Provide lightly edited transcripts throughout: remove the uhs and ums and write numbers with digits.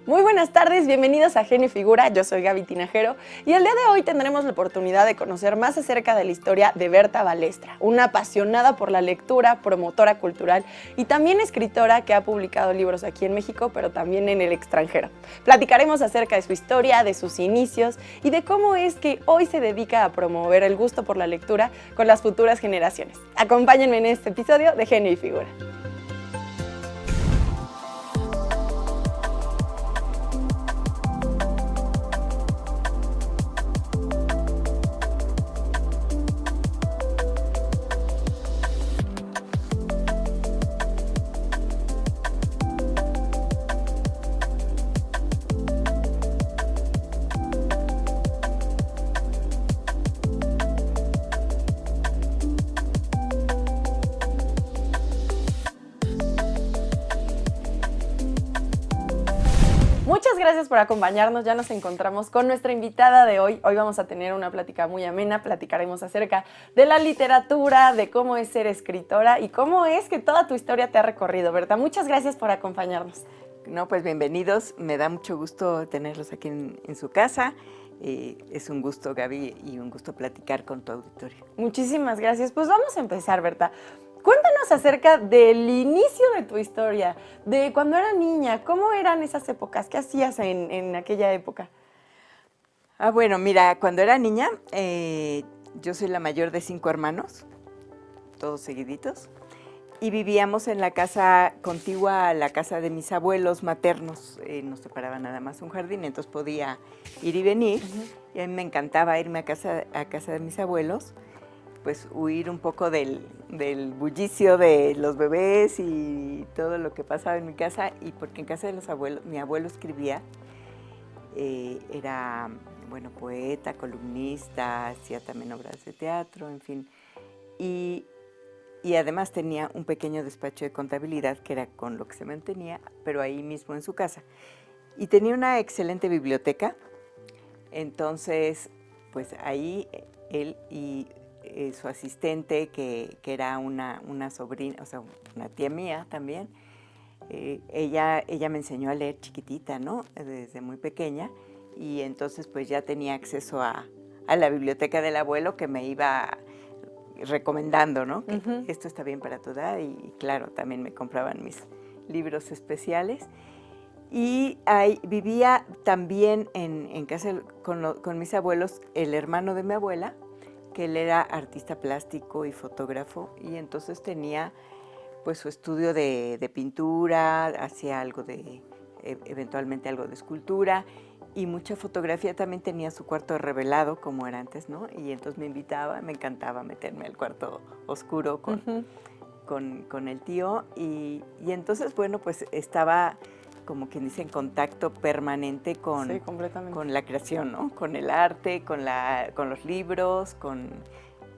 Muy buenas tardes, bienvenidos a Genio y Figura, yo soy Gaby Tinajero y el día de hoy tendremos la oportunidad de conocer más acerca de la historia de Berta Balestra, una apasionada por la lectura, promotora cultural y también escritora que ha publicado libros aquí en México, pero también en el extranjero. Platicaremos acerca de su historia, de sus inicios y de cómo es que hoy se dedica a promover el gusto por la lectura con las futuras generaciones. Acompáñenme en este episodio de Genio y Figura. Muchas gracias por acompañarnos, ya nos encontramos con nuestra invitada de hoy. Hoy vamos a tener una plática muy amena, platicaremos acerca de la literatura, de cómo es ser escritora y cómo es que toda tu historia te ha recorrido, Berta. Muchas gracias por acompañarnos. No, pues bienvenidos, me da mucho gusto tenerlos aquí en su casa. Es un gusto, Gaby, y un gusto platicar con tu auditorio. Muchísimas gracias. Pues vamos a empezar, Berta. Cuéntanos acerca del inicio de tu historia, de cuando era niña, ¿cómo eran esas épocas? ¿Qué hacías en aquella época? Bueno, mira, cuando era niña, yo soy la mayor de 5 hermanos, todos seguiditos, y vivíamos en la casa contigua a la casa de mis abuelos maternos. Nos separaba nada más un jardín, entonces podía ir y venir, y a mí me encantaba irme a casa de mis abuelos, pues huir un poco del bullicio de los bebés y todo lo que pasaba en mi casa, y porque en casa de los abuelos, mi abuelo escribía, era, bueno, poeta, columnista, hacía también obras de teatro, en fin, y además tenía un pequeño despacho de contabilidad que era con lo que se mantenía, pero ahí mismo en su casa, y tenía una excelente biblioteca. Entonces, pues ahí él y su asistente, que era una sobrina, o sea, una tía mía también, ella me enseñó a leer chiquitita, ¿no? Desde muy pequeña, y entonces pues ya tenía acceso a la biblioteca del abuelo, que me iba recomendando, ¿no? Que esto está bien para tu edad, y claro, también me compraban mis libros especiales. Y ahí vivía también en casa con mis abuelos el hermano de mi abuela, que él era artista plástico y fotógrafo, y entonces tenía pues su estudio de pintura, hacía algo eventualmente algo de escultura, y mucha fotografía. También tenía su cuarto revelado, como era antes, ¿no? Y entonces me invitaba, me encantaba meterme al cuarto oscuro con el tío, y entonces, bueno, pues estaba, como quien dice, en contacto permanente con la creación, ¿no? Con el arte, con los libros, con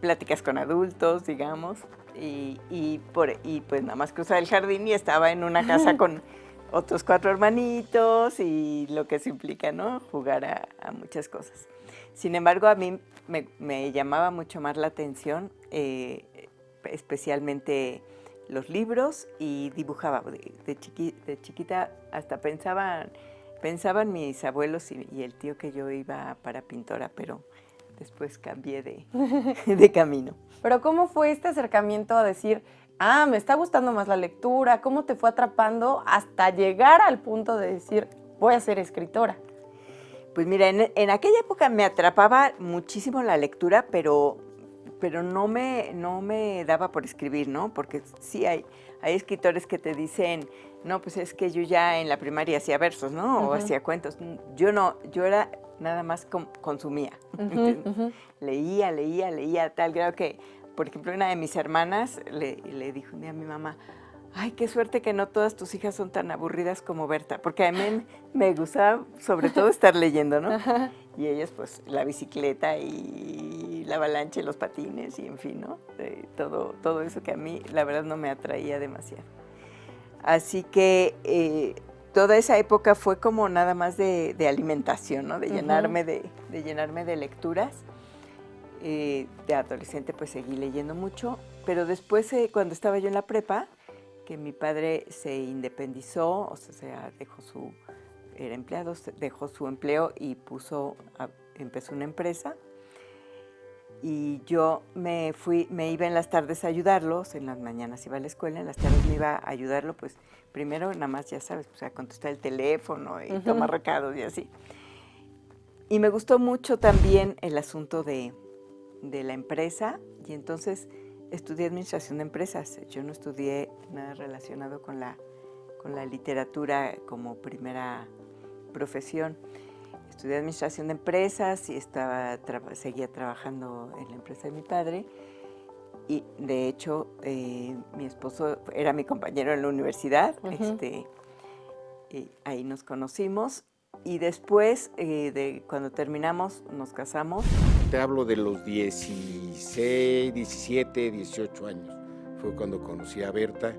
pláticas con adultos, digamos, y pues nada más cruzaba el jardín y estaba en una casa con otros 4 hermanitos y lo que eso implica, ¿no? Jugar a muchas cosas. Sin embargo, a mí me llamaba mucho más la atención, especialmente los libros, y dibujaba. De chiquita hasta pensaban mis abuelos y el tío que yo iba para pintora, pero después cambié de camino. Pero ¿cómo fue este acercamiento a decir, me está gustando más la lectura? ¿Cómo te fue atrapando hasta llegar al punto de decir, voy a ser escritora? Pues mira, en aquella época me atrapaba muchísimo la lectura, pero no me daba por escribir, ¿no? Porque sí hay escritores que te dicen, no, pues es que yo ya en la primaria hacía versos, ¿no? O hacía cuentos. Yo no, yo era nada más consumía. Leía, a tal grado que, por ejemplo, una de mis hermanas le dijo un día a mi mamá, ay, qué suerte que no todas tus hijas son tan aburridas como Berta, porque a mí me gustaba sobre todo estar leyendo, ¿no? Y ellas, pues, la bicicleta y la avalancha y los patines y en fin, ¿no? Todo eso que a mí, la verdad, no me atraía demasiado. Así que toda esa época fue como nada más de alimentación, ¿no? De llenarme de lecturas. De adolescente, pues, seguí leyendo mucho, pero después, cuando estaba yo en la prepa, que mi padre se independizó, o sea, dejó su era empleado, dejó su empleo y empezó una empresa. Y yo me iba en las tardes a ayudarlos, en las mañanas iba a la escuela, en las tardes me iba a ayudarlo, pues primero nada más, ya sabes, pues a contestar el teléfono y tomar recados y así. Y me gustó mucho también el asunto de la empresa, y entonces estudié administración de empresas. Yo no estudié nada relacionado con la literatura como primera profesión. Estudié administración de empresas y seguía trabajando en la empresa de mi padre. Y de hecho, mi esposo era mi compañero en la universidad. Y ahí nos conocimos. Y después, cuando terminamos, nos casamos. Te hablo de los 16, 17, 18 años. Fue cuando conocí a Berta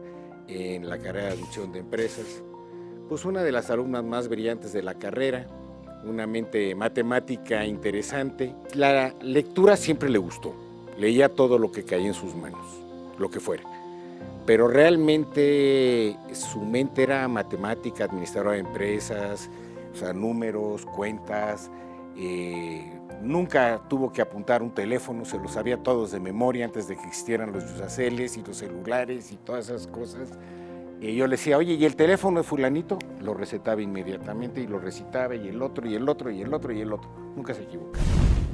en la carrera de administración de empresas. Pues una de las alumnas más brillantes de la carrera, una mente matemática interesante. La lectura siempre le gustó, leía todo lo que caía en sus manos, lo que fuera. Pero realmente su mente era matemática, administradora de empresas, o sea, números, cuentas. Nunca tuvo que apuntar un teléfono, se lo sabía todos de memoria antes de que existieran los yusaceles y los celulares y todas esas cosas. Y yo le decía, oye, ¿y el teléfono de fulanito? Lo recetaba inmediatamente y lo recitaba, y el otro, y el otro, y el otro, y el otro. Nunca se equivocaba.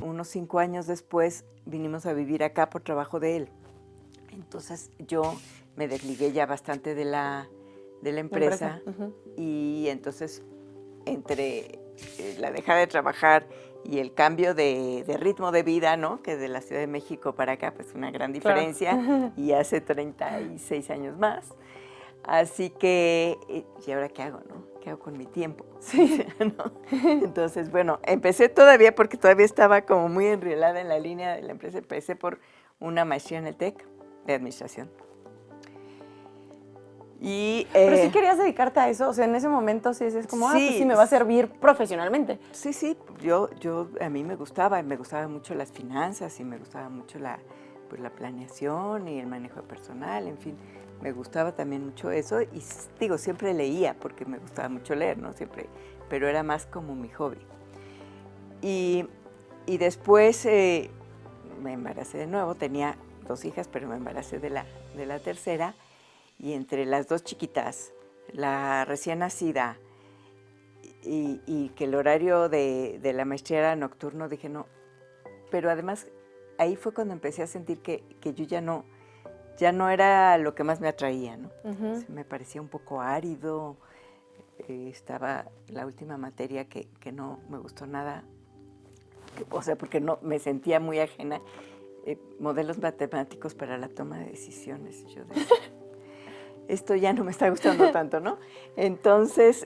Unos 5 años después vinimos a vivir acá por trabajo de él. Entonces yo me desligué ya bastante de la empresa. Y entonces entre la dejada de trabajar y el cambio de ritmo de vida, ¿no? Que de la Ciudad de México para acá, pues una gran diferencia. Claro. Y hace 36 años más. Así que, ¿y ahora qué hago, no? ¿Qué hago con mi tiempo? Sí. ¿No? Entonces, bueno, empecé todavía porque todavía estaba como muy enrielada en la línea de la empresa. Empecé por una maestría en el TEC de administración. Pero sí querías dedicarte a eso, o sea, en ese momento sí es como, pues sí me va a servir profesionalmente. Sí, a mí me gustaba mucho las finanzas y me gustaba mucho la planeación y el manejo personal, en fin. Me gustaba también mucho eso y digo, siempre leía porque me gustaba mucho leer, ¿no? Siempre, pero era más como mi hobby. Y después me embaracé de nuevo, tenía 2 hijas, pero me embaracé de la tercera, y entre las 2 chiquitas, la recién nacida y que el horario de la maestría era nocturno, dije no, pero además ahí fue cuando empecé a sentir que yo ya no era lo que más me atraía, ¿no? Me parecía un poco árido. Estaba la última materia que no me gustó nada, o sea, porque no me sentía muy ajena. Modelos matemáticos para la toma de decisiones. Y yo decía, esto ya no me está gustando tanto, ¿no? Entonces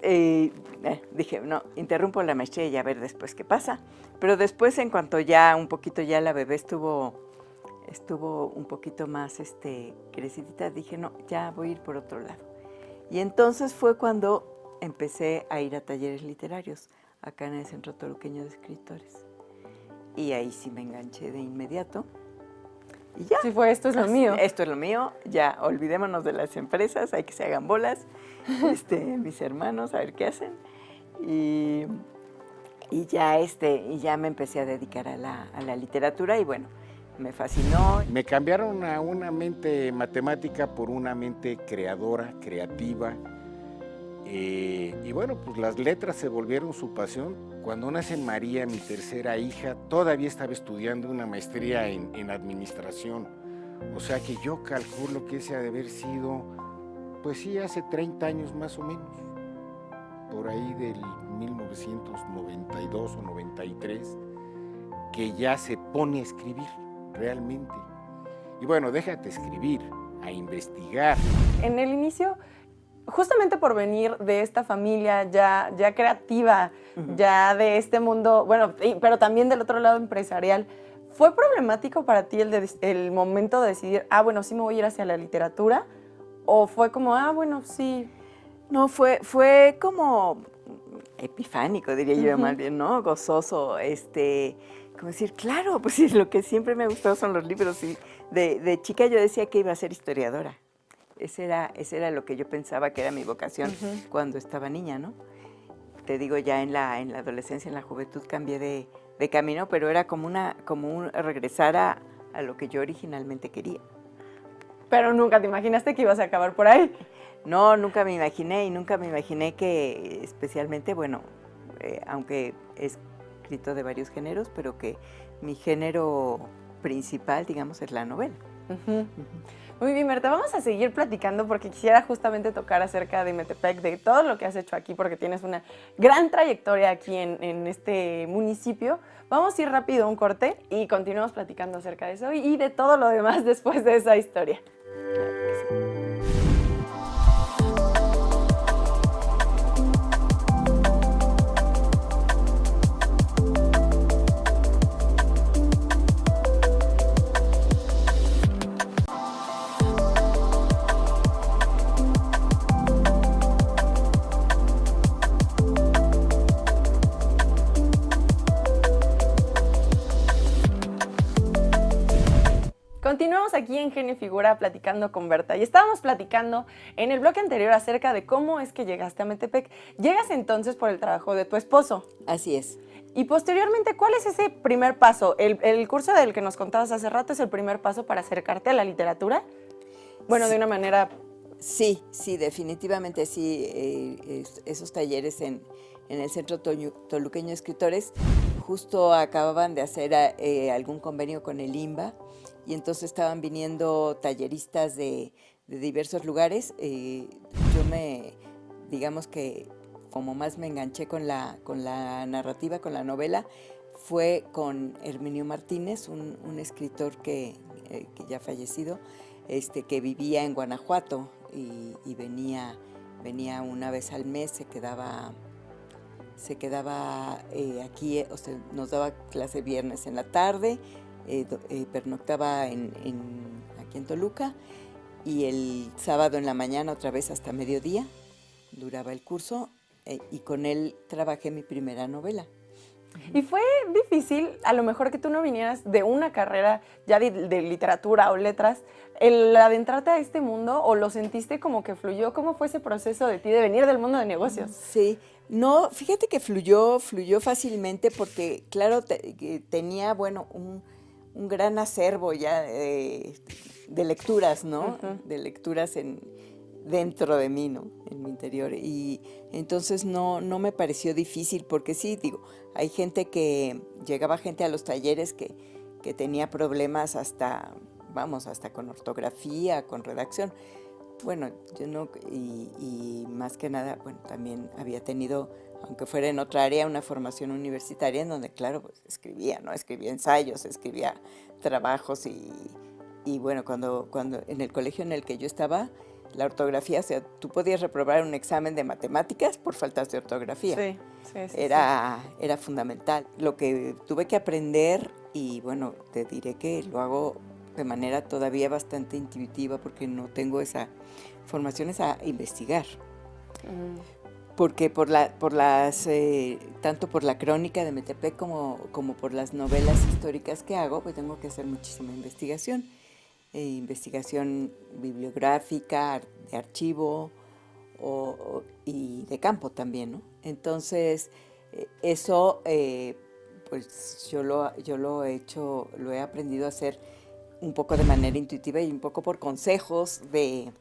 dije, no, interrumpo la maestría y a ver después qué pasa. Pero después, en cuanto ya un poquito ya la bebé estuvo un poquito más crecidita, dije, no, ya voy a ir por otro lado. Y entonces fue cuando empecé a ir a talleres literarios, acá en el Centro Toluqueño de Escritores. Y ahí sí me enganché de inmediato. Y ya. Sí, fue, esto es lo mío. Esto es lo mío, ya olvidémonos de las empresas, hay que se hagan bolas, mis hermanos, a ver qué hacen. Y ya me empecé a dedicar a la literatura y bueno, me fascinó. Me cambiaron a una mente matemática por una mente creadora, creativa. Y bueno, pues las letras se volvieron su pasión. Cuando nace María, mi tercera hija, todavía estaba estudiando una maestría en administración. O sea que yo calculo que ese ha de haber sido, pues sí, hace 30 años más o menos. Por ahí del 1992 o 93, que ya se pone a escribir realmente. Y bueno, déjate escribir, a investigar. En el inicio, justamente por venir de esta familia ya creativa, ya de este mundo, bueno, pero también del otro lado empresarial, ¿fue problemático para ti el momento de decidir, bueno, sí me voy a ir hacia la literatura? ¿O fue como, bueno, sí? No, fue como epifánico, diría yo más bien, ¿no? Gozoso, como decir, claro, pues sí, lo que siempre me ha gustado son los libros. Y de chica yo decía que iba a ser historiadora. Ese era lo que yo pensaba que era mi vocación cuando estaba niña, ¿no? te digo, ya en la adolescencia, en la juventud cambié de camino, pero era como un regresar a lo que yo originalmente quería. Pero nunca te imaginaste que ibas a acabar por ahí. No, nunca me imaginé y nunca me imaginé que especialmente, bueno, aunque he escrito de varios géneros, pero que mi género principal, digamos, es la novela. Uh-huh. Muy bien, Berta, vamos a seguir platicando porque quisiera justamente tocar acerca de Metepec, de todo lo que has hecho aquí, porque tienes una gran trayectoria aquí en este municipio. Vamos a ir rápido a un corte y continuamos platicando acerca de eso y de todo lo demás después de esa historia. Continuamos aquí en Genio y Figura platicando con Berta y estábamos platicando en el bloque anterior acerca de cómo es que llegaste a Metepec. Llegas entonces por el trabajo de tu esposo. Así es. Y posteriormente, ¿cuál es ese primer paso? ¿El curso del que nos contabas hace rato es el primer paso para acercarte a la literatura? Bueno, sí. De una manera... Sí, definitivamente sí. Esos talleres en el Centro Toluqueño de Escritores justo acababan de hacer algún convenio con el IMBA y entonces estaban viniendo talleristas de diversos lugares. Digamos que como más me enganché con la narrativa, con la novela, fue con Herminio Martínez, un escritor que ya fallecido, que vivía en Guanajuato y venía una vez al mes, se quedaba aquí, o sea, nos daba clase viernes en la tarde, pernoctaba aquí en Toluca, y el sábado en la mañana otra vez hasta mediodía duraba el curso, y con él trabajé mi primera novela. ¿Y fue difícil, a lo mejor, que tú no vinieras de una carrera ya de literatura o letras, el adentrarte a este mundo, o lo sentiste como que fluyó? ¿Cómo fue ese proceso de ti de venir del mundo de negocios? Sí, no, fíjate que fluyó fácilmente porque, claro, tenía, bueno, un gran acervo ya de lecturas, ¿no? Uh-huh. De lecturas dentro de mí, ¿no? En mi interior. Y entonces no me pareció difícil, porque sí, digo, hay llegaba gente a los talleres que tenía problemas hasta con ortografía, con redacción. Bueno, yo no, y más que nada, bueno, también había tenido, aunque fuera en otra área, una formación universitaria en donde, claro, pues escribía, ¿no? Escribía ensayos, escribía trabajos y bueno, cuando en el colegio en el que yo estaba, la ortografía, o sea, tú podías reprobar un examen de matemáticas por faltas de ortografía. Sí. Era fundamental. Lo que tuve que aprender, y bueno, te diré que lo hago de manera todavía bastante intuitiva porque no tengo esa formación, es a investigar. Porque tanto por la crónica de Metepec como por las novelas históricas que hago, pues tengo que hacer muchísima investigación. Investigación bibliográfica, de archivo y de campo también, ¿no? Entonces, eso, pues yo lo he aprendido a hacer un poco de manera intuitiva y un poco por consejos de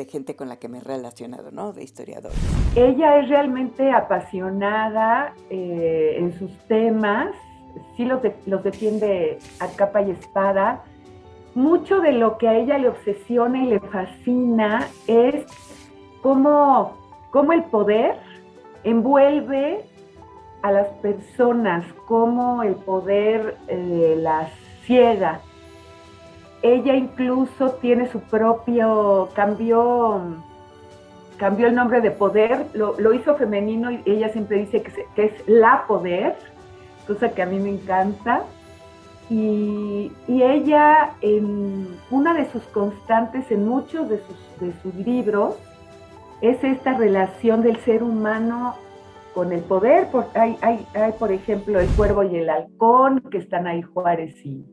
gente con la que me he relacionado, ¿no? De historiadores. Ella es realmente apasionada en sus temas, sí los defiende a capa y espada. Mucho de lo que a ella le obsesiona y le fascina es cómo el poder envuelve a las personas, cómo el poder las ciega. Ella incluso tiene su propio, cambió el nombre de poder, lo hizo femenino y ella siempre dice que es la poder, cosa que a mí me encanta. Y ella, una de sus constantes en muchos de sus libros, es esta relación del ser humano con el poder. Hay, por ejemplo, El Cuervo y el Halcón, que están ahí Juárez y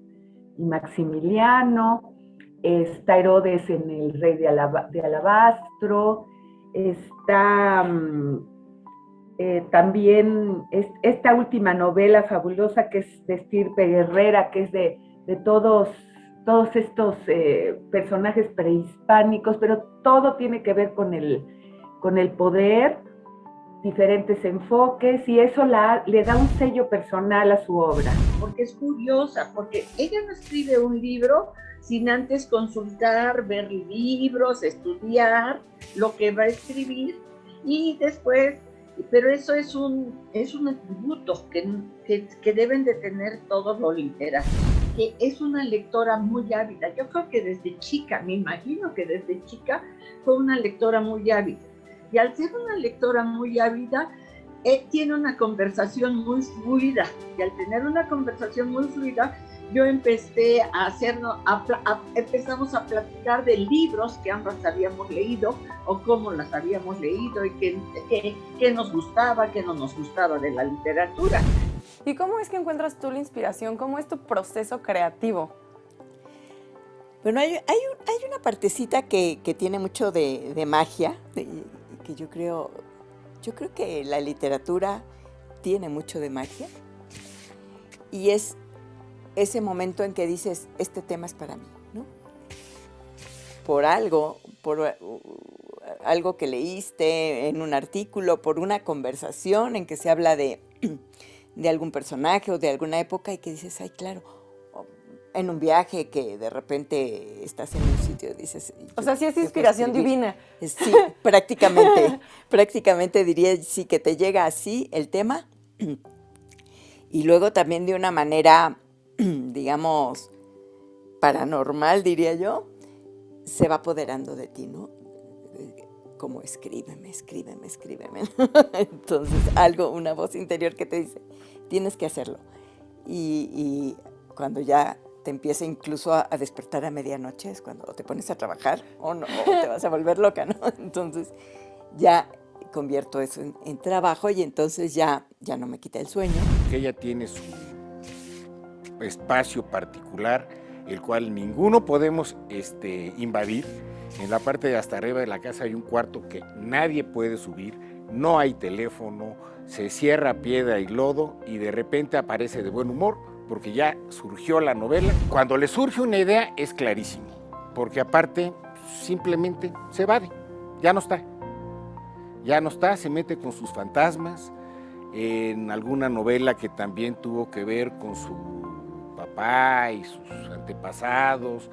Maximiliano. Está Herodes en El Rey de Alabastro. Está también esta última novela fabulosa que es de estirpe guerrera, que es de todos estos personajes prehispánicos, pero todo tiene que ver con el poder, diferentes enfoques, y eso le da un sello personal a su obra. Porque es curiosa, porque ella no escribe un libro sin antes consultar, ver libros, estudiar lo que va a escribir, y después, pero eso es un atributo que deben de tener todos los literatos, que es una lectora muy ávida. Yo creo que desde chica, me imagino que desde chica fue una lectora muy ávida. Y al ser una lectora muy ávida, tiene una conversación muy fluida. Y al tener una conversación muy fluida, yo empecé empezamos a platicar de libros que ambas habíamos leído o cómo las habíamos leído y qué nos gustaba, qué no nos gustaba de la literatura. ¿Y cómo es que encuentras tú la inspiración? ¿Cómo es tu proceso creativo? Bueno, hay una partecita que tiene mucho de magia, que yo creo que la literatura tiene mucho de magia, y es ese momento en que dices, este tema es para mí, ¿no? Por algo que leíste en un artículo, por una conversación en que se habla de algún personaje o de alguna época y que dices, ay, claro, en un viaje que de repente estás en un sitio y dices... O sea, sí es inspiración divina. Sí, prácticamente diría sí que te llega así el tema, y luego también de una manera, digamos, paranormal, diría yo, se va apoderando de ti, ¿no? Como escríbeme. Entonces, una voz interior que te dice, tienes que hacerlo. Y cuando ya te empieza incluso a despertar a medianoche, es cuando te pones a trabajar o te vas a volver loca, ¿no? Entonces, ya convierto eso en trabajo, y entonces ya no me quita el sueño. Que ella tiene su espacio particular, el cual ninguno podemos invadir. En la parte de hasta arriba de la casa hay un cuarto que nadie puede subir, no hay teléfono, se cierra piedra y lodo, y de repente aparece de buen humor porque ya surgió la novela. Cuando le surge una idea es clarísimo, porque aparte simplemente se evade, ya no está, se mete con sus fantasmas. En alguna novela que también tuvo que ver con su papá y sus antepasados,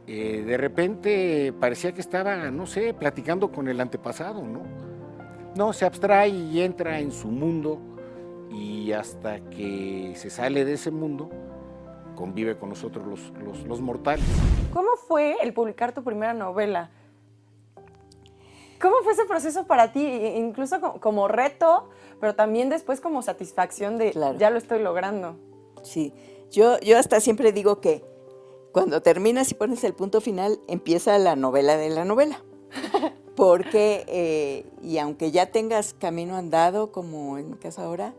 de repente parecía que estaba, no sé, platicando con el antepasado, ¿no? No, se abstrae y entra en su mundo, y hasta que se sale de ese mundo, convive con nosotros los mortales. ¿Cómo fue el publicar tu primera novela? ¿Cómo fue ese proceso para ti? Incluso como reto, pero también después como satisfacción de claro, ya lo estoy logrando. Sí, yo hasta siempre digo que cuando terminas y pones el punto final, empieza la novela de la novela. Porque, y aunque ya tengas camino andado, como en mi caso ahora,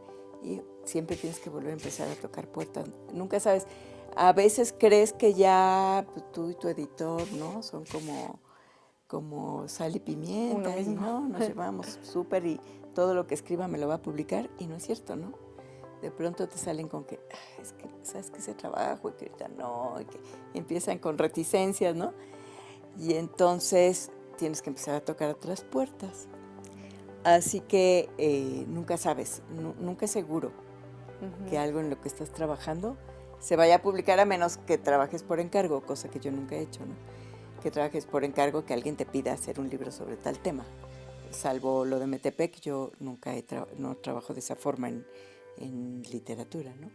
siempre tienes que volver a empezar a tocar puertas. Nunca sabes. A veces crees que ya tú y tu editor, ¿no? Son como sal y pimienta, y no, nos llevamos súper, y todo lo que escriba me lo va a publicar, y no es cierto, ¿no? De pronto te salen con que, es que, ¿sabes qué? Ese trabajo, y que ahorita no, y que empiezan con reticencias, ¿no? Y entonces tienes que empezar a tocar otras puertas. Así que nunca sabes, nunca es seguro que algo en lo que estás trabajando se vaya a publicar, a menos que trabajes por encargo, cosa que yo nunca he hecho, ¿no? Que trabajes por encargo, que alguien te pida hacer un libro sobre tal tema. Salvo lo de Metepec, yo nunca no trabajo de esa forma en literatura, ¿no?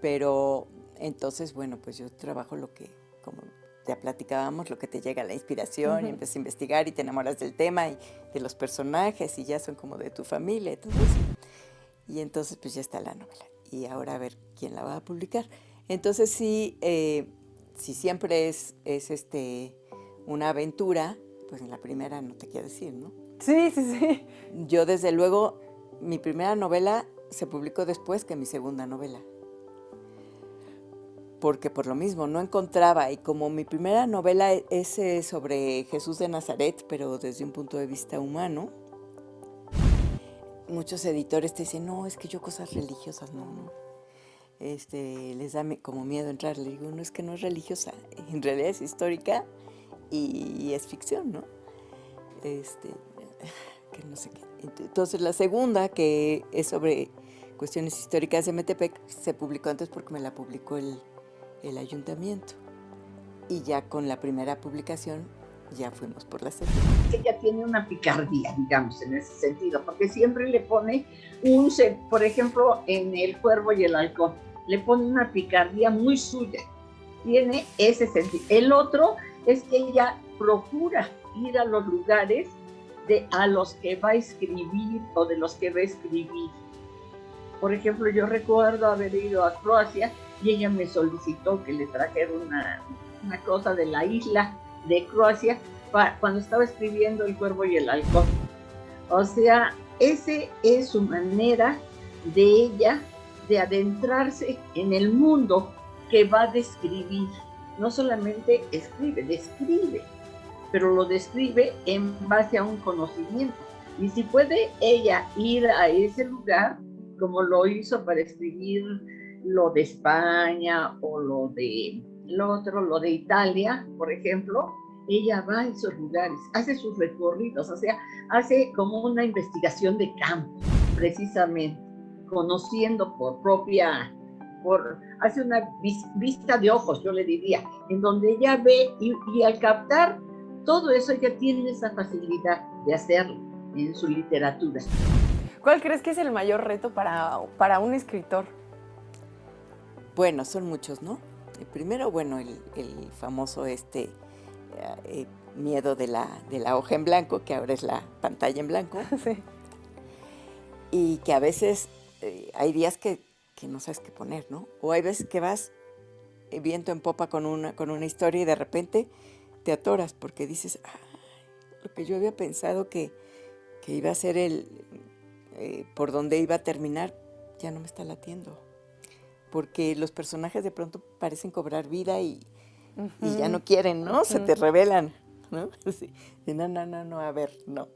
Pero entonces, bueno, pues yo trabajo lo que, como ya platicábamos, lo que te llega, la inspiración, y empiezas a investigar y te enamoras del tema y de los personajes, y ya son como de tu familia y todo eso. Y entonces pues ya está la novela, y ahora a ver quién la va a publicar. Entonces sí, si siempre es una aventura, pues en la primera no te quiero decir, ¿no? Sí, sí, sí. Yo desde luego, mi primera novela se publicó después que mi segunda novela. Porque por lo mismo no encontraba, y como mi primera novela es sobre Jesús de Nazaret, pero desde un punto de vista humano, muchos editores te dicen, no, es que yo cosas religiosas, no. Les da como miedo entrar. Le digo, no, es que no es religiosa, en realidad es histórica y es ficción, ¿no? Que no sé qué. Entonces la segunda, que es sobre cuestiones históricas de Metepec, se publicó antes porque me la publicó el ayuntamiento. Y ya con la primera publicación ya fuimos por la segunda. Ella tiene una picardía, digamos, en ese sentido, porque siempre le pone por ejemplo, en El Cuervo y el Halcón, le pone una picardía muy suya. Tiene ese sentido. El otro es que ella procura ir a los lugares a los que va a escribir o de los que va a escribir. Por ejemplo, yo recuerdo haber ido a Croacia y ella me solicitó que le trajera una cosa de la isla de Croacia cuando estaba escribiendo El Cuervo y el Halcón. O sea, esa es su manera de ella de adentrarse en el mundo que va a describir. No solamente escribe, describe, pero lo describe en base a un conocimiento. Y si puede ella ir a ese lugar, como lo hizo para escribir lo de España o lo de Italia, por ejemplo, ella va a esos lugares, hace sus recorridos, o sea, hace como una investigación de campo, precisamente, conociendo hace una vista de ojos, yo le diría, en donde ella ve y al captar todo eso, ella tiene esa facilidad de hacerlo en su literatura. ¿Cuál crees que es el mayor reto para un escritor? Bueno, son muchos, ¿no? Primero, bueno, el famoso miedo de la hoja en blanco, que ahora es la pantalla en blanco. Sí. Y que a veces hay días que no sabes qué poner, ¿no? O hay veces que vas viento en popa con una historia y de repente te atoras porque dices, lo que yo había pensado que iba a ser por donde iba a terminar, ya no me está latiendo. Porque los personajes de pronto parecen cobrar vida y ya no quieren, ¿no? Se te revelan, ¿no? Sí. Y no, a ver, no.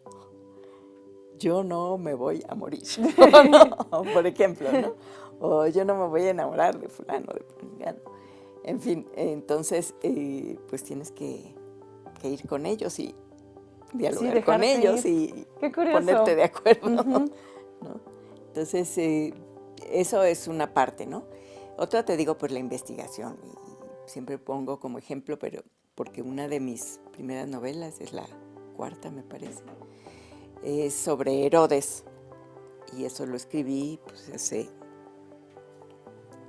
Yo no me voy a morir, ¿no? Por ejemplo, ¿no? O yo no me voy a enamorar de fulano, de fulano. En fin, entonces, pues tienes que ir con ellos y dialogar con ellos y ponerte de acuerdo, ¿no? Entonces, eso es una parte, ¿no? Otra, te digo, pues la investigación. Y siempre pongo como ejemplo, pero porque una de mis primeras novelas, es la cuarta, me parece, es sobre Herodes. Y eso lo escribí pues, hace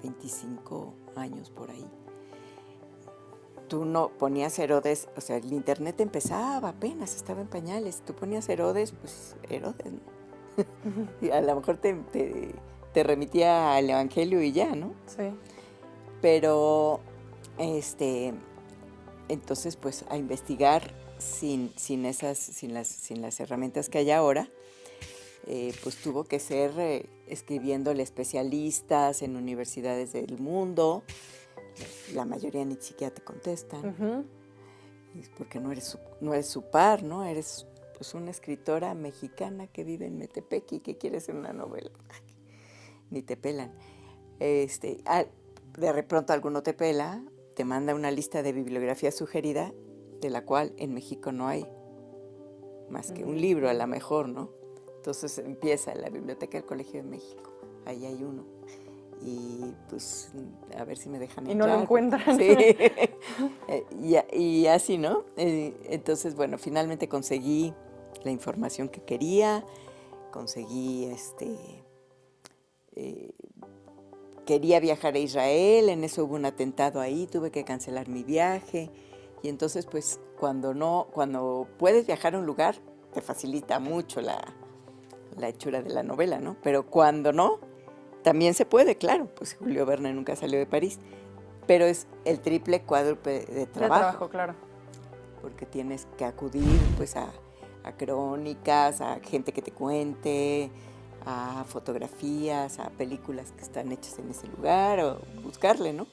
25 años por ahí. Tú no ponías Herodes, o sea, el internet empezaba apenas, estaba en pañales. Tú ponías Herodes, pues Herodes, ¿no? Y a lo mejor te remitía al Evangelio y ya, ¿no? Sí. Pero, entonces, pues, a investigar sin las herramientas que hay ahora, pues tuvo que ser escribiéndole especialistas en universidades del mundo. La mayoría ni siquiera te contestan, porque no eres su par, ¿no? Eres pues una escritora mexicana que vive en Metepec y que quiere hacer una novela. Ni te pelan. De pronto alguno te pela, te manda una lista de bibliografía sugerida, de la cual en México no hay más que un libro a lo mejor, ¿no? Entonces empieza la Biblioteca del Colegio de México, ahí hay uno. Y pues a ver si me dejan entrar. Y no lo encuentran. Sí. y así, ¿no? Entonces, bueno, finalmente conseguí la información que quería, conseguí quería viajar a Israel, en eso hubo un atentado ahí, tuve que cancelar mi viaje. Y entonces, pues, cuando puedes viajar a un lugar, te facilita mucho la hechura de la novela, ¿no? Pero cuando no, también se puede, claro, pues Julio Verne nunca salió de París, pero es el triple, cuádruple de trabajo. Claro. Porque tienes que acudir, pues, a crónicas, a gente que te cuente, a fotografías, a películas que están hechas en ese lugar, o buscarle, ¿no?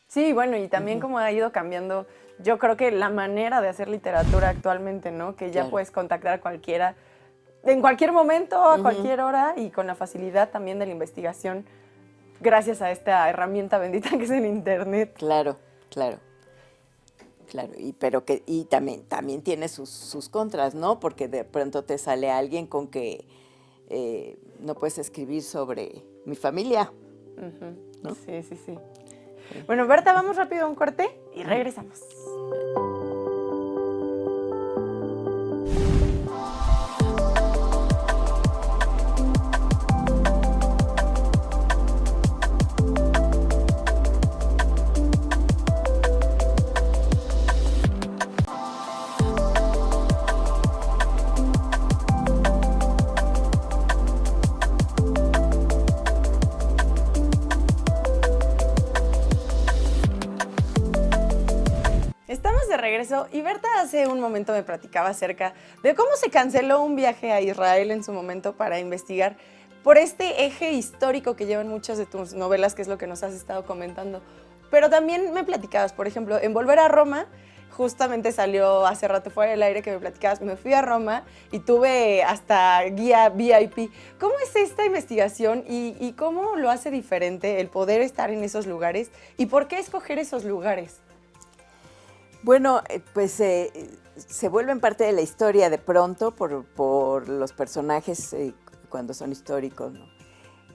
Sí, bueno, y también como ha ido cambiando, yo creo que la manera de hacer literatura actualmente, ¿no? Que ya puedes contactar a cualquiera en cualquier momento, a cualquier hora y con la facilidad también de la investigación gracias a esta herramienta bendita que es el internet. Claro, claro. Claro, y también tiene sus contras, ¿no? Porque de pronto te sale alguien con que no puedes escribir sobre mi familia, ¿no? Sí, sí, sí. Bueno, Berta, vamos rápido a un corte y regresamos. Estamos de regreso y Berta hace un momento me platicaba acerca de cómo se canceló un viaje a Israel en su momento para investigar por este eje histórico que llevan muchas de tus novelas, que es lo que nos has estado comentando. Pero también me platicabas, por ejemplo, en Volver a Roma, justamente salió hace rato fuera del aire que me platicabas, me fui a Roma y tuve hasta guía VIP. ¿Cómo es esta investigación y cómo lo hace diferente el poder estar en esos lugares y por qué escoger esos lugares? Bueno, pues se vuelven parte de la historia de pronto por los personajes cuando son históricos, ¿no?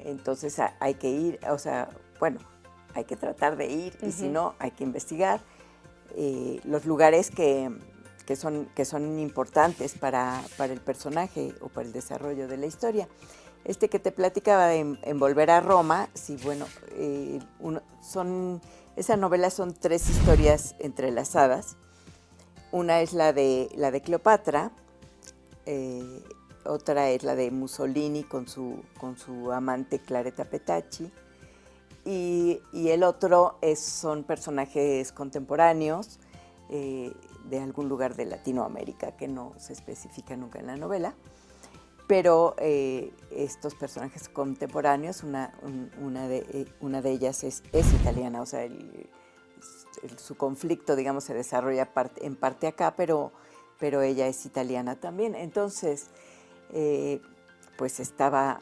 Entonces hay que ir, o sea, bueno, hay que tratar de ir y si no, hay que investigar los lugares que son importantes para el personaje o para el desarrollo de la historia. Este que te platicaba en Volver a Roma, sí, bueno, esa novela son 3 historias entrelazadas. Una es la de Cleopatra, otra es la de Mussolini con su amante Claretta Petacci, y el otro son personajes contemporáneos de algún lugar de Latinoamérica que no se especifica nunca en la novela. Pero estos personajes contemporáneos, una de ellas es italiana, o sea, su conflicto, digamos, se desarrolla en parte acá, pero ella es italiana también. Entonces, pues estaba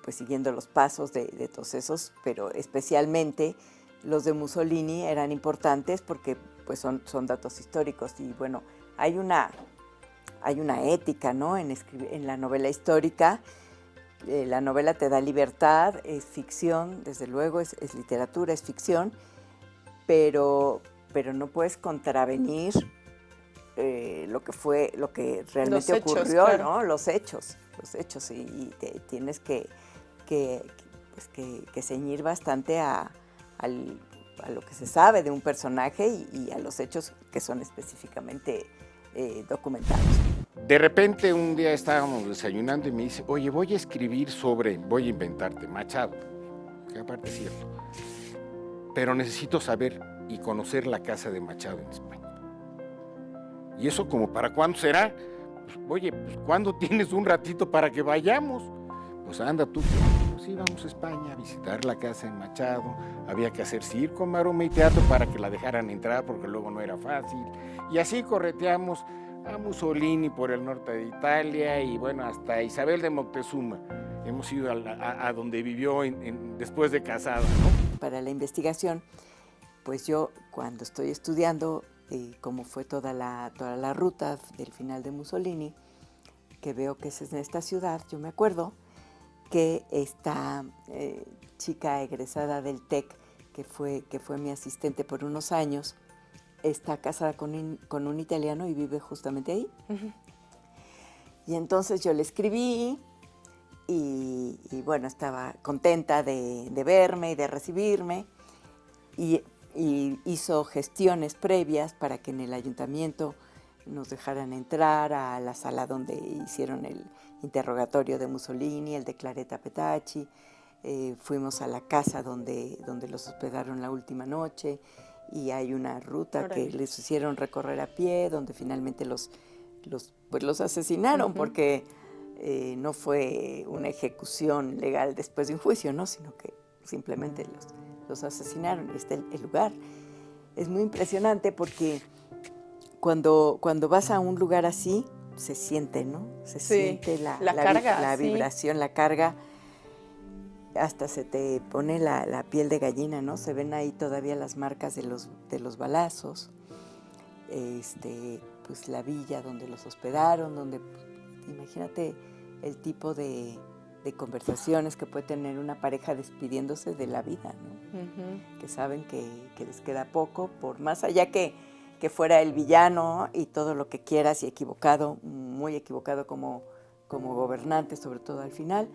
pues siguiendo los pasos de todos esos, pero especialmente los de Mussolini eran importantes porque pues son datos históricos y bueno, hay una ética, ¿no? En la novela histórica. La novela te da libertad, es ficción, desde luego, es literatura, es ficción, pero no puedes contravenir lo que realmente ocurrió, claro, ¿no? Los hechos, y tienes que ceñir bastante a lo que se sabe de un personaje y a los hechos que son específicamente documentados. De repente un día estábamos desayunando y me dice, oye, voy a inventarte, Machado, que aparte es cierto, pero necesito saber y conocer la casa de Machado en España. ¿Y eso como para cuándo será? Pues, oye, pues ¿cuándo tienes un ratito para que vayamos? Pues anda tú. Pues sí, vamos a España a visitar la casa de Machado, había que hacer circo, maroma y teatro para que la dejaran entrar porque luego no era fácil. Y así correteamos a Mussolini por el norte de Italia y bueno, hasta Isabel de Moctezuma. Hemos ido a donde vivió después de casada, ¿no? Para la investigación, pues yo cuando estoy estudiando cómo fue toda la ruta del final de Mussolini, que veo que es en esta ciudad, yo me acuerdo que esta chica egresada del TEC, que fue mi asistente por unos años, está casada con un italiano y vive justamente ahí. Y entonces yo le escribí y bueno, estaba contenta de verme y de recibirme y hizo gestiones previas para que en el ayuntamiento nos dejaran entrar a la sala donde hicieron el interrogatorio de Mussolini, el de Claretta Petacci. Fuimos a la casa donde los hospedaron la última noche y hay una ruta que les hicieron recorrer a pie, donde finalmente los asesinaron, porque no fue una ejecución legal después de un juicio, ¿no? Sino que simplemente los asesinaron. El lugar es muy impresionante porque cuando vas a un lugar así, se siente, ¿no? Se Sí, siente la carga, la sí. vibración, la carga. Hasta se te pone la piel de gallina, ¿no? Se ven ahí todavía las marcas de los balazos. Pues la villa donde los hospedaron, donde, pues, imagínate el tipo de conversaciones que puede tener una pareja despidiéndose de la vida, ¿no? Ujú. Que saben que les queda poco, por más allá que fuera el villano y todo lo que quieras y equivocado, muy equivocado como gobernante, sobre todo al final.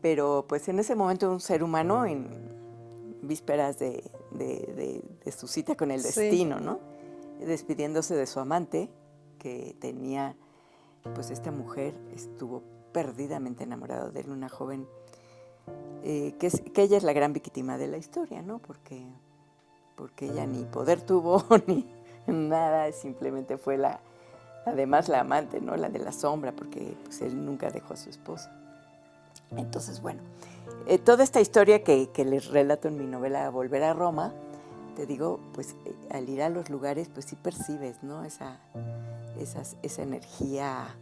Pero pues en ese momento un ser humano en vísperas de su cita con el Sí. destino, ¿no? Despidiéndose de su amante, que tenía, pues esta mujer estuvo perdidamente enamorada de él, una joven, que ella es la gran víctima de la historia, ¿no? Porque ella ni poder tuvo, ni nada, simplemente fue además la amante, ¿no? La de la sombra, porque pues él nunca dejó a su esposa. Entonces, bueno, toda esta historia que les relato en mi novela Volver a Roma, te digo, pues al ir a los lugares, pues sí percibes, ¿no? Esa energía,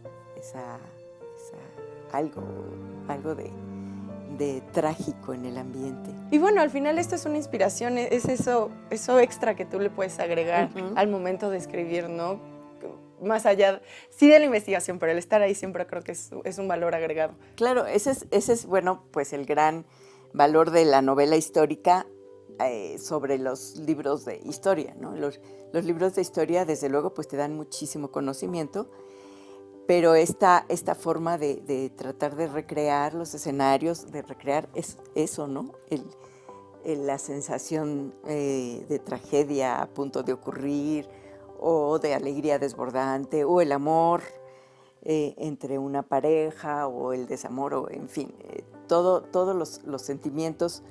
algo de trágico en el ambiente. Y bueno, al final esto es una inspiración, es eso extra que tú le puedes agregar al momento de escribir, ¿no? Más allá, sí de la investigación, pero el estar ahí siempre creo que es un valor agregado. Claro, ese es, bueno, pues el gran valor de la novela histórica sobre los libros de historia, ¿no? Los libros de historia, desde luego, pues te dan muchísimo conocimiento, pero esta forma de tratar de recrear los escenarios, de recrear eso, ¿no? La sensación de tragedia a punto de ocurrir, o de alegría desbordante, o el amor entre una pareja, o el desamor, o en fin, todos los sentimientos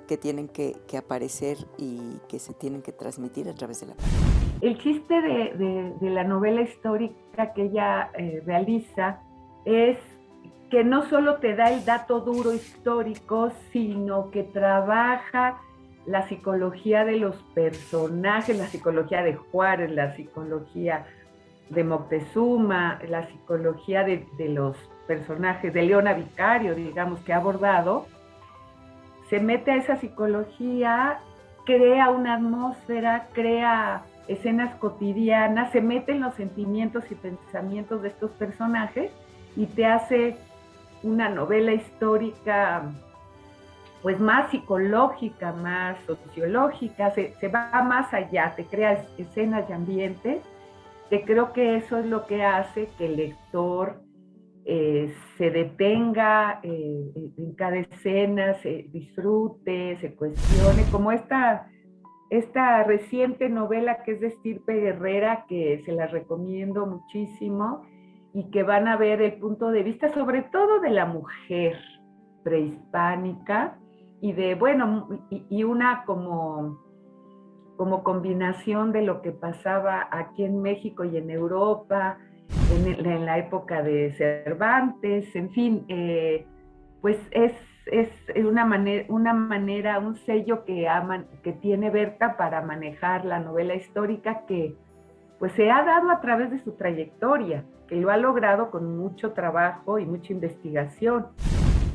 que tienen que aparecer y que se tienen que transmitir a través de la palabra. El chiste de la novela histórica que ella realiza es que no solo te da el dato duro histórico, sino que trabaja la psicología de los personajes, la psicología de Juárez, la psicología de Moctezuma, la psicología de los personajes, de Leona Vicario, digamos, que ha abordado. Se mete a esa psicología, crea una atmósfera, crea escenas cotidianas, se mete en los sentimientos y pensamientos de estos personajes y te hace una novela histórica pues más psicológica, más sociológica, se va más allá, te crea escenas y ambientes, que creo que eso es lo que hace que el lector se detenga en cada escena, se disfrute, se cuestione, como esta reciente novela que es de Estirpe Guerrera, que se la recomiendo muchísimo, y que van a ver el punto de vista sobre todo de la mujer prehispánica, y de, bueno, y una como combinación de lo que pasaba aquí en México y en Europa, en la época de Cervantes, en fin, pues es una manera, un sello que tiene Berta para manejar la novela histórica, que pues se ha dado a través de su trayectoria, que lo ha logrado con mucho trabajo y mucha investigación.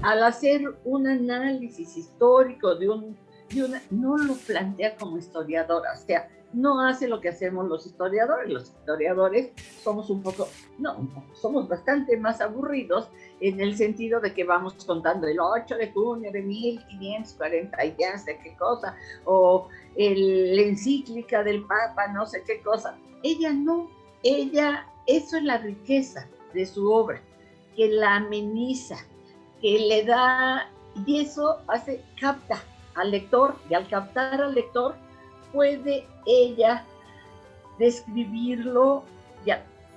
Al hacer un análisis histórico no lo plantea como historiadora, o sea, no hace lo que hacemos los historiadores. Los historiadores somos somos bastante más aburridos, en el sentido de que vamos contando el 8 de junio de 1540 y ya sé qué cosa, o la encíclica del Papa, no sé qué cosa. Ella no, eso es la riqueza de su obra, que la ameniza, que le da, y eso capta al lector, y al captar al lector puede ella describirlo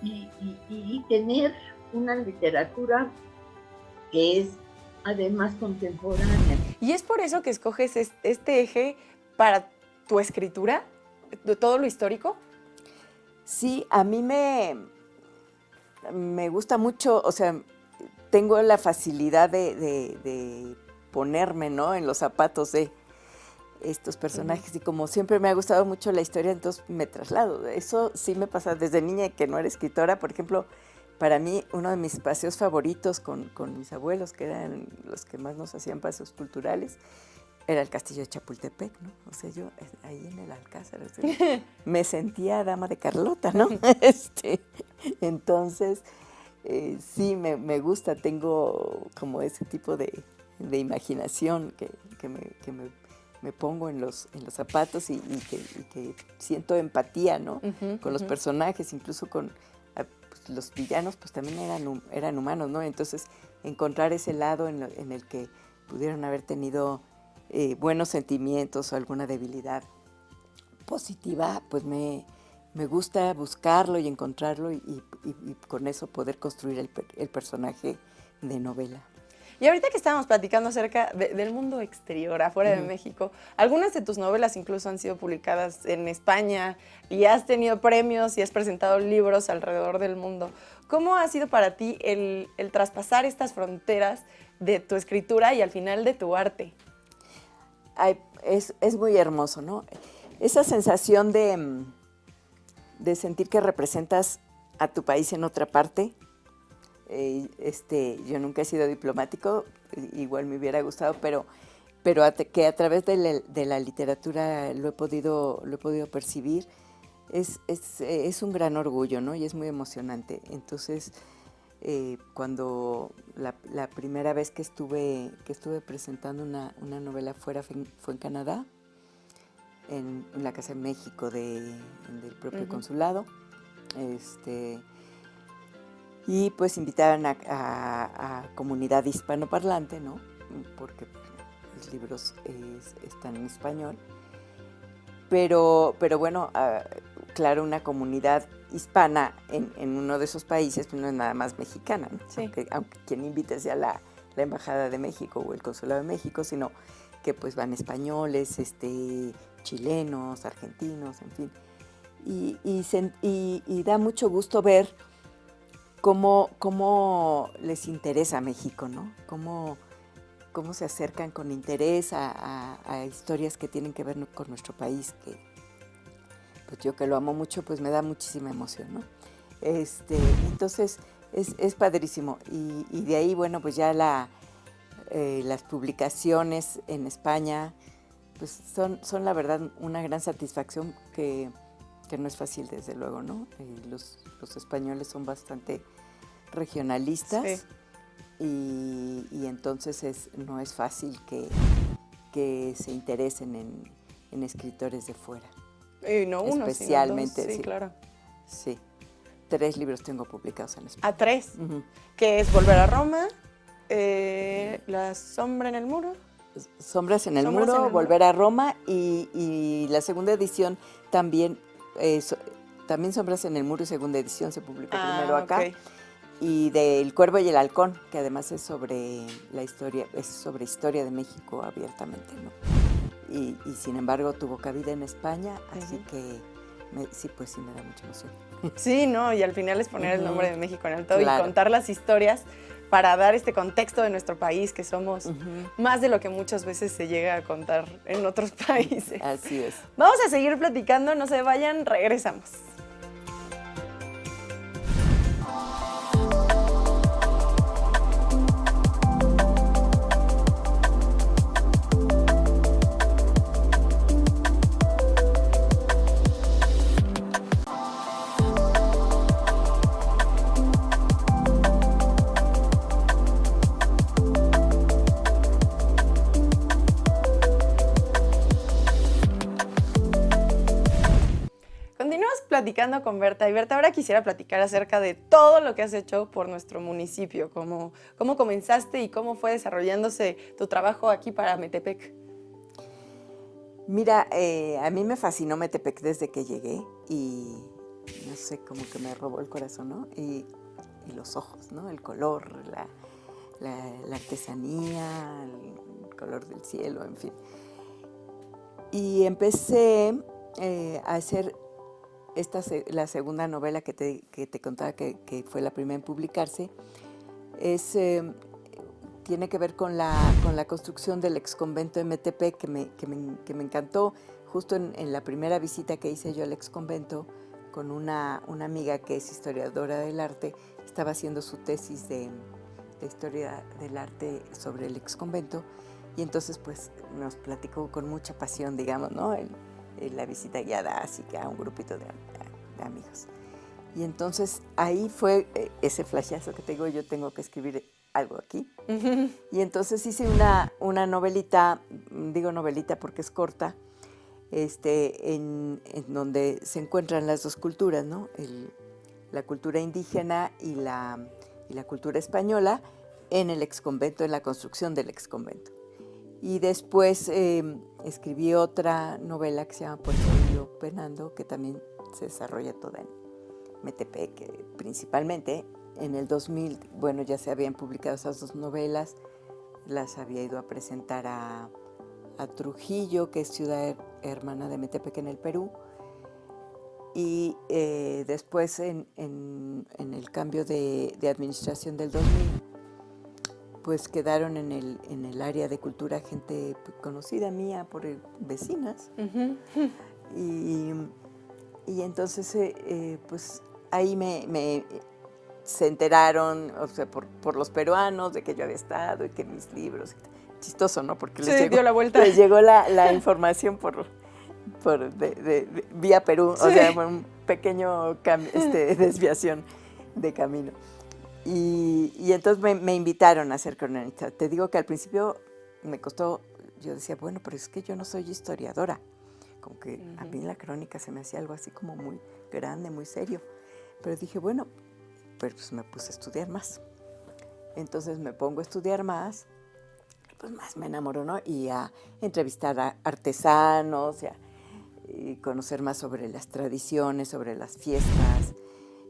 y tener una literatura que es además contemporánea. ¿Y es por eso que escoges este eje para tu escritura, de todo lo histórico? Sí, a mí me gusta mucho, o sea, tengo la facilidad de ponerme, ¿no?, en los zapatos de estos personajes, y como siempre me ha gustado mucho la historia, entonces me traslado. Eso sí me pasa desde niña, que no era escritora, por ejemplo, para mí uno de mis paseos favoritos con mis abuelos, que eran los que más nos hacían paseos culturales, era el castillo de Chapultepec, ¿no? O sea, yo ahí en el Alcázar, o sea, me sentía dama de Carlota, ¿no? Entonces, sí, me gusta, tengo como ese tipo de imaginación que me pongo en los zapatos y que siento empatía, ¿no? Con los personajes, incluso con pues, los villanos, pues también eran humanos, ¿no? Entonces, encontrar ese lado en el que pudieron haber tenido buenos sentimientos o alguna debilidad positiva, pues me gusta buscarlo y encontrarlo y con eso poder construir el personaje de novela. Y ahorita que estábamos platicando acerca del mundo exterior, afuera de México, algunas de tus novelas incluso han sido publicadas en España y has tenido premios y has presentado libros alrededor del mundo. ¿Cómo ha sido para ti el traspasar estas fronteras de tu escritura y al final de tu arte? Ay, es muy hermoso, ¿no? Esa sensación de sentir que representas a tu país en otra parte. Yo nunca he sido diplomático, igual me hubiera gustado, pero que a través de la literatura lo he podido percibir, es un gran orgullo, ¿no? Y es muy emocionante. Entonces, cuando la primera vez que estuve presentando una novela fuera fue en Canadá, en la Casa de México del propio consulado, y pues invitaban a comunidad hispanoparlante, ¿no? Porque los libros están en español. Pero bueno, claro, una comunidad hispana en uno de esos países pues no es nada más mexicana, ¿no? Sí. Aunque quien invite sea la Embajada de México o el Consulado de México, sino que pues van españoles, chilenos, argentinos, en fin. Y da mucho gusto ver cómo les interesa México, ¿no? Cómo se acercan con interés a historias que tienen que ver con nuestro país, que pues yo que lo amo mucho, pues me da muchísima emoción, ¿no? Entonces es padrísimo. Y de ahí, bueno, pues ya las publicaciones en España, pues son la verdad una gran satisfacción que no es fácil, desde luego, ¿no? Los españoles son bastante regionalistas, sí. y entonces no es fácil que se interesen en escritores de fuera. Y no uno, especialmente, sino dos, sí, sí, claro. Sí, 3 libros tengo publicados en España. ¿A 3? Que es Volver a Roma, La sombra en el muro. Sombras en el muro, Volver a Roma y la segunda edición también, también Sombras en el muro y segunda edición se publicó primero acá. Okay. Y de El Cuervo y el Halcón, que además es sobre la historia, historia de México abiertamente, ¿no? Y sin embargo tuvo cabida en España, así que sí, pues sí me da mucha emoción. Sí, no, y al final es poner el nombre de México en alto, claro, y contar las historias para dar este contexto de nuestro país, que somos más de lo que muchas veces se llega a contar en otros países. Así es. Vamos a seguir platicando, no se vayan, regresamos. Platicando con Berta. Y Berta, ahora quisiera platicar acerca de todo lo que has hecho por nuestro municipio, cómo comenzaste y cómo fue desarrollándose tu trabajo aquí para Metepec. Mira, a mí me fascinó Metepec desde que llegué y no sé, como que me robó el corazón, ¿no? Y los ojos, ¿no? El color, la artesanía, el color del cielo, en fin. Y empecé a hacer la segunda novela que te contaba que fue la primera en publicarse, tiene que ver con la construcción del exconvento de Metepec, que me encantó. Justo en la primera visita que hice yo al exconvento con una amiga que es historiadora del arte, estaba haciendo su tesis de historia del arte sobre el exconvento, y entonces pues nos platicó con mucha pasión, digamos, ¿no? La visita guiada así que a un grupito de amigos. Y entonces ahí fue ese flashazo que te digo, yo tengo que escribir algo aquí. Y entonces hice una novelita, digo novelita porque es corta, en donde se encuentran las dos culturas, ¿no? La cultura indígena y la cultura española en el exconvento, en la construcción del exconvento. Y después escribí otra novela que se llama Puerto Río Penando, que también se desarrolla toda en Metepec, principalmente. En el 2000, bueno, ya se habían publicado esas dos novelas, las había ido a presentar a Trujillo, que es ciudad hermana de Metepec en el Perú, y después en el cambio de administración del 2000, pues quedaron en el área de cultura gente conocida mía por vecinas. Y entonces pues ahí se enteraron, o sea, por los peruanos de que yo había estado y que mis libros. Chistoso, ¿no? Porque dio la vuelta. Les llegó la información vía Perú, sí. O sea, un pequeño desviación de camino. Y entonces me invitaron a ser cronista. Te digo que al principio me costó, yo decía, bueno, pero es que yo no soy historiadora. Como que a mí la crónica se me hacía algo así como muy grande, muy serio. Pero dije, bueno, pues me puse a estudiar más. Entonces me pongo a estudiar más, pues más me enamoro, ¿no? Y a entrevistar a artesanos, y conocer más sobre las tradiciones, sobre las fiestas,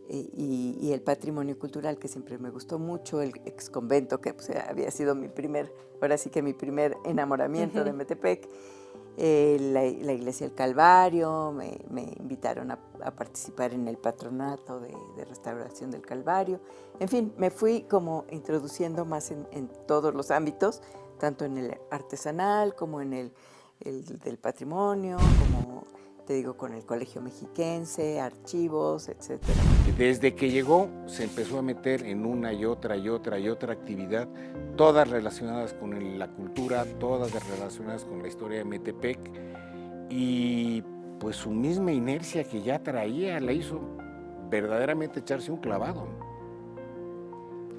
y el patrimonio cultural, que siempre me gustó mucho, el exconvento, que pues, había sido mi primer enamoramiento de Metepec, la iglesia del Calvario, me invitaron a participar en el patronato de restauración del Calvario. En fin, me fui como introduciendo más en todos los ámbitos, tanto en el artesanal como en el del patrimonio, como te digo, con el Colegio Mexiquense, archivos, etcétera. Desde que llegó se empezó a meter en una y otra actividad, todas relacionadas con la cultura, todas relacionadas con la historia de Metepec, y pues su misma inercia que ya traía la hizo verdaderamente echarse un clavado, ¿no?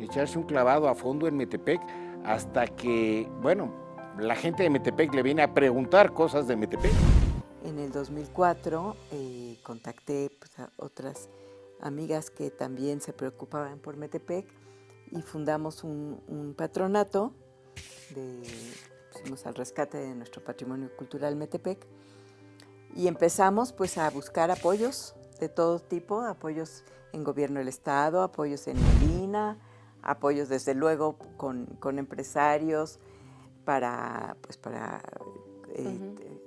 Echarse un clavado a fondo en Metepec, hasta que, bueno, la gente de Metepec le viene a preguntar cosas de Metepec. En el 2004 contacté pues, a otras amigas que también se preocupaban por Metepec y fundamos un patronato, pusimos al rescate de nuestro patrimonio cultural Metepec, y empezamos pues a buscar apoyos de todo tipo, apoyos en gobierno del estado, apoyos en Medina, apoyos desde luego con empresarios para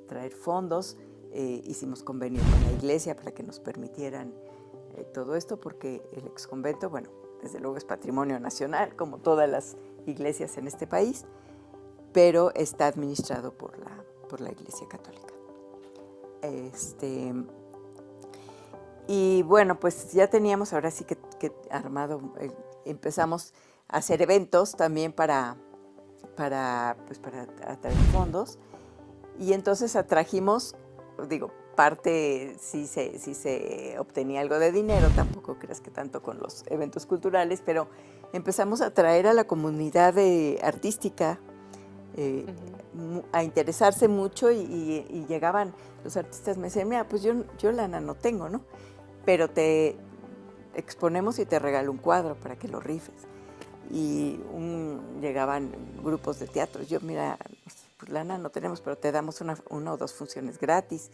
traer fondos. Hicimos convenio con la iglesia para que nos permitieran todo esto, porque el exconvento, bueno, desde luego es patrimonio nacional, como todas las iglesias en este país, pero está administrado por la Iglesia Católica. Y bueno, pues ya teníamos ahora sí que armado, empezamos a hacer eventos también para atraer fondos, y entonces atrajimos, digo, parte sí se obtenía algo de dinero, tampoco creas que tanto con los eventos culturales, pero empezamos a atraer a la comunidad artística a interesarse mucho, y llegaban los artistas, me decían, mira, pues yo lana no tengo, ¿no? Pero te exponemos y te regalo un cuadro para que lo rifes. Y llegaban grupos de teatro, yo, mira, pues lana no tenemos, pero te damos una o dos funciones gratis,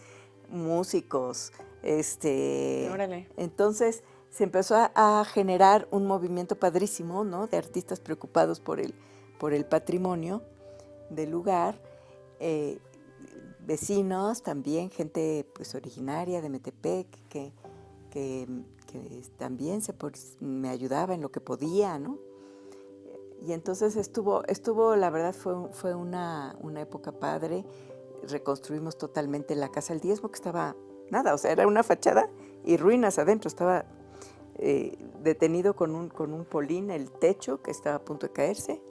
músicos, Órale. Entonces se empezó a generar un movimiento padrísimo, ¿no? De artistas preocupados por el patrimonio del lugar, vecinos también, gente pues originaria de Metepec que también me ayudaba en lo que podía, ¿no? Y entonces estuvo, la verdad fue una época padre. Reconstruimos totalmente la Casa del Diezmo, que estaba nada, o sea, era una fachada y ruinas adentro, estaba detenido con un polín el techo que estaba a punto de caerse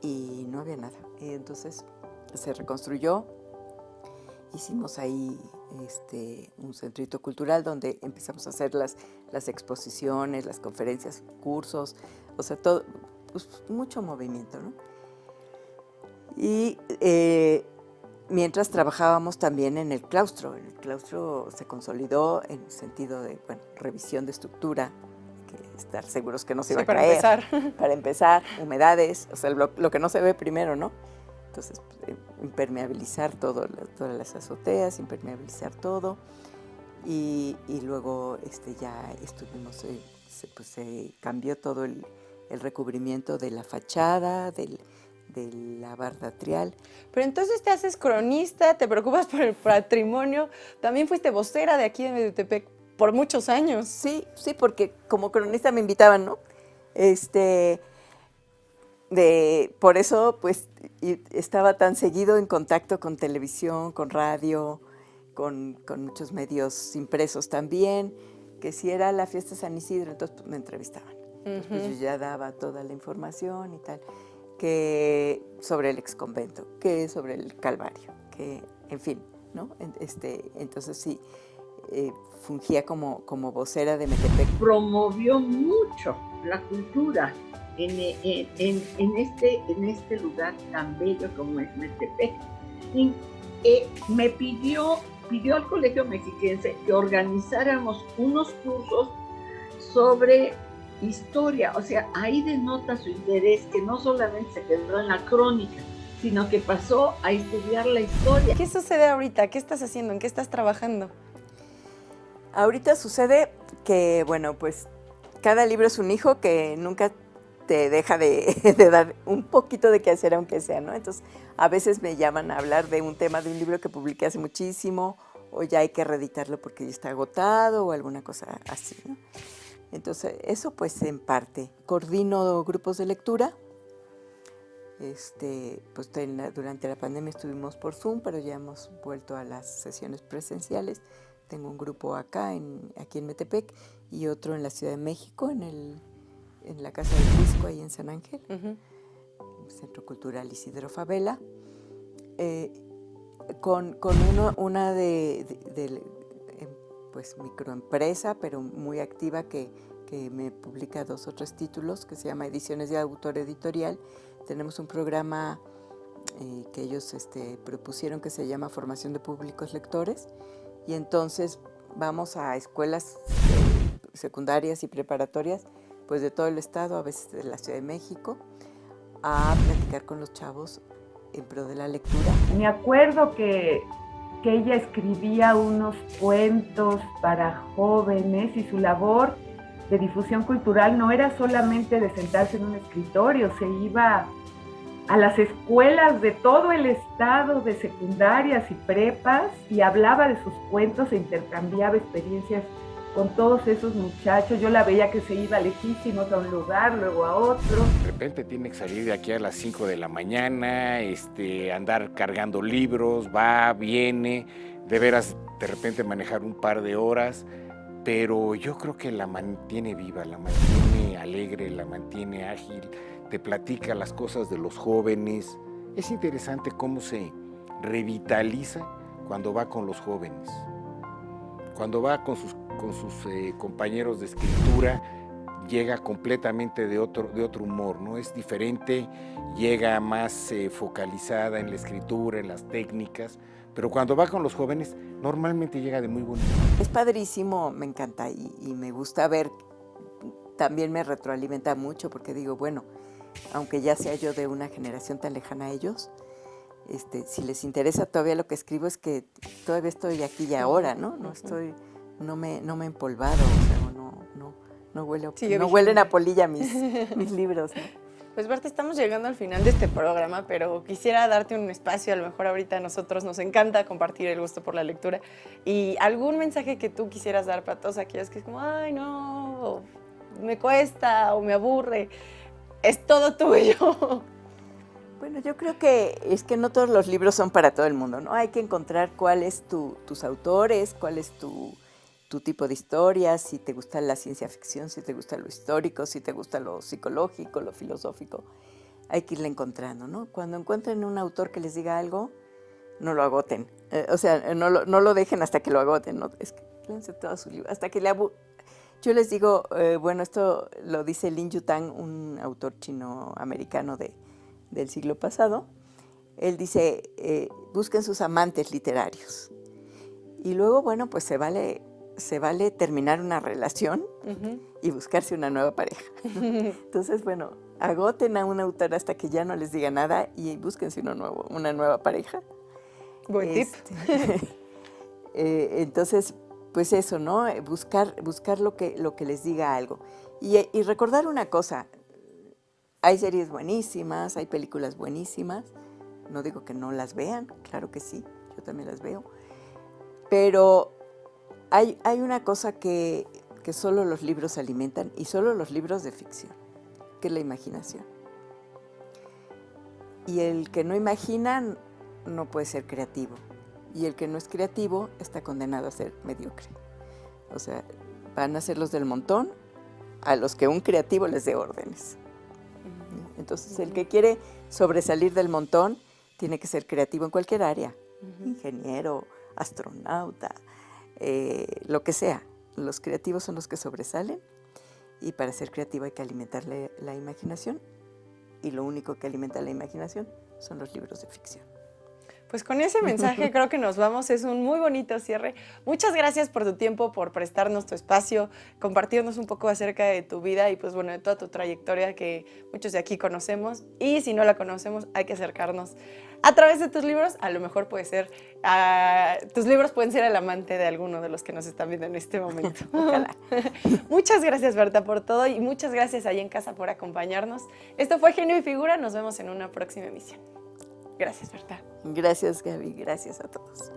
y no había nada. Y entonces se reconstruyó, hicimos ahí un centrito cultural donde empezamos a hacer las exposiciones, las conferencias, cursos, o sea, todo, pues, mucho movimiento, ¿no? Y mientras trabajábamos también en el claustro. El claustro se consolidó en el sentido de, bueno, revisión de estructura, que estar seguros que no se iba a para caer. empezar. Para empezar, humedades, o sea, lo que no se ve primero, ¿no? Entonces, impermeabilizar todas las azoteas, impermeabilizar todo. Y luego ya estuvimos, se cambió todo el recubrimiento de la fachada, de la barda atrial. Pero entonces te haces cronista, te preocupas por el patrimonio, también fuiste vocera de aquí de Metepec por muchos años. Sí, porque como cronista me invitaban, ¿no? Por eso, pues, estaba tan seguido en contacto con televisión, con radio, con muchos medios impresos también, que si era la fiesta de San Isidro, entonces pues, me entrevistaban. Entonces, yo ya daba toda la información y tal, que sobre el exconvento, que sobre el Calvario, que, en fin, ¿no? Entonces sí, fungía como vocera de Metepec. Promovió mucho la cultura en este lugar tan bello como es Metepec. Y me pidió al Colegio Mexiquense que organizáramos unos cursos sobre historia, o sea, ahí denota su interés, que no solamente se quedó en la crónica, sino que pasó a estudiar la historia. ¿Qué sucede ahorita? ¿Qué estás haciendo? ¿En qué estás trabajando? Ahorita sucede que, bueno, pues cada libro es un hijo que nunca te deja de dar un poquito de qué hacer, aunque sea, ¿no? Entonces, a veces me llaman a hablar de un tema de un libro que publiqué hace muchísimo, o ya hay que reeditarlo porque ya está agotado, o alguna cosa así, ¿no? Entonces, eso pues en parte. Coordino grupos de lectura. Pues durante la pandemia estuvimos por Zoom, pero ya hemos vuelto a las sesiones presenciales. Tengo un grupo aquí en Metepec y otro en la Ciudad de México, en la Casa del Disco, ahí en San Ángel, Centro Cultural Isidro Favela, con una pues microempresa, pero muy activa, que me publica 2 o 3 títulos, que se llama Ediciones de Autor Editorial. Tenemos un programa que ellos propusieron que se llama Formación de Públicos Lectores, y entonces vamos a escuelas secundarias y preparatorias, pues de todo el estado, a veces de la Ciudad de México, a platicar con los chavos en pro de la lectura. Me acuerdo que ella escribía unos cuentos para jóvenes y su labor de difusión cultural no era solamente de sentarse en un escritorio, se iba a las escuelas de todo el estado, de secundarias y prepas, y hablaba de sus cuentos e intercambiaba experiencias con todos esos muchachos. Yo la veía que se iba lejísimos a un lugar, luego a otro. De repente tiene que salir de aquí a las 5 de la mañana, andar cargando libros, va, viene, de veras, de repente manejar un par de horas, pero yo creo que la mantiene viva, la mantiene alegre, la mantiene ágil, te platica las cosas de los jóvenes. Es interesante cómo se revitaliza cuando va con los jóvenes, cuando va con sus compañeros de escritura, llega completamente de otro humor, ¿no? Es diferente, llega más focalizada en la escritura, en las técnicas, pero cuando va con los jóvenes, normalmente llega de muy buen humor. Es padrísimo, me encanta y me gusta ver, también me retroalimenta mucho porque digo, bueno, aunque ya sea yo de una generación tan lejana a ellos, si les interesa todavía lo que escribo, es que todavía estoy aquí y ahora, ¿no? No me he empolvado, o sea, no huelen a polilla mis libros, ¿no? Pues Berta, estamos llegando al final de este programa, pero quisiera darte un espacio, a lo mejor ahorita a nosotros nos encanta compartir el gusto por la lectura, y algún mensaje que tú quisieras dar para todos aquellos que es como, ay no, me cuesta o me aburre, es todo tuyo. Bueno, yo creo que es que no todos los libros son para todo el mundo, ¿no? Hay que encontrar cuál es tus autores, cuál es tu tipo de historias, si te gusta la ciencia ficción, si te gusta lo histórico, si te gusta lo psicológico, lo filosófico. Hay que irle encontrando, ¿no? Cuando encuentren un autor que les diga algo, no lo agoten. No lo dejen hasta que lo agoten, ¿no? Es que léanse todo su libro, hasta que yo les digo, bueno, esto lo dice Lin Yutang, un autor chino-americano del siglo pasado. Él dice, busquen sus amantes literarios. Y luego, bueno, pues se vale terminar una relación y buscarse una nueva pareja. Entonces, bueno, agoten a un autor hasta que ya no les diga nada y búsquense una nueva pareja. Buen tip. Entonces, pues eso, ¿no? Buscar lo que les diga algo. Y recordar una cosa, hay series buenísimas, hay películas buenísimas, no digo que no las vean, claro que sí, yo también las veo, pero hay una cosa que solo los libros alimentan, y solo los libros de ficción, que es la imaginación. Y el que no imagina no puede ser creativo, y el que no es creativo está condenado a ser mediocre. O sea, van a ser los del montón a los que un creativo les dé órdenes. Entonces, el que quiere sobresalir del montón tiene que ser creativo en cualquier área, ingeniero, astronauta, lo que sea. Los creativos son los que sobresalen, y para ser creativo hay que alimentarle la imaginación, y lo único que alimenta la imaginación son los libros de ficción. Pues con ese mensaje creo que nos vamos, es un muy bonito cierre. Muchas gracias por tu tiempo, por prestarnos tu espacio, compartirnos un poco acerca de tu vida y pues bueno, de toda tu trayectoria que muchos de aquí conocemos, y si no la conocemos hay que acercarnos a través de tus libros. A lo mejor puede ser, tus libros pueden ser el amante de alguno de los que nos están viendo en este momento. Ojalá. Muchas gracias, Berta, por todo, y muchas gracias ahí en casa por acompañarnos. Esto fue Genio y Figura, nos vemos en una próxima emisión. Gracias, Berta. Gracias, Gaby, gracias a todos.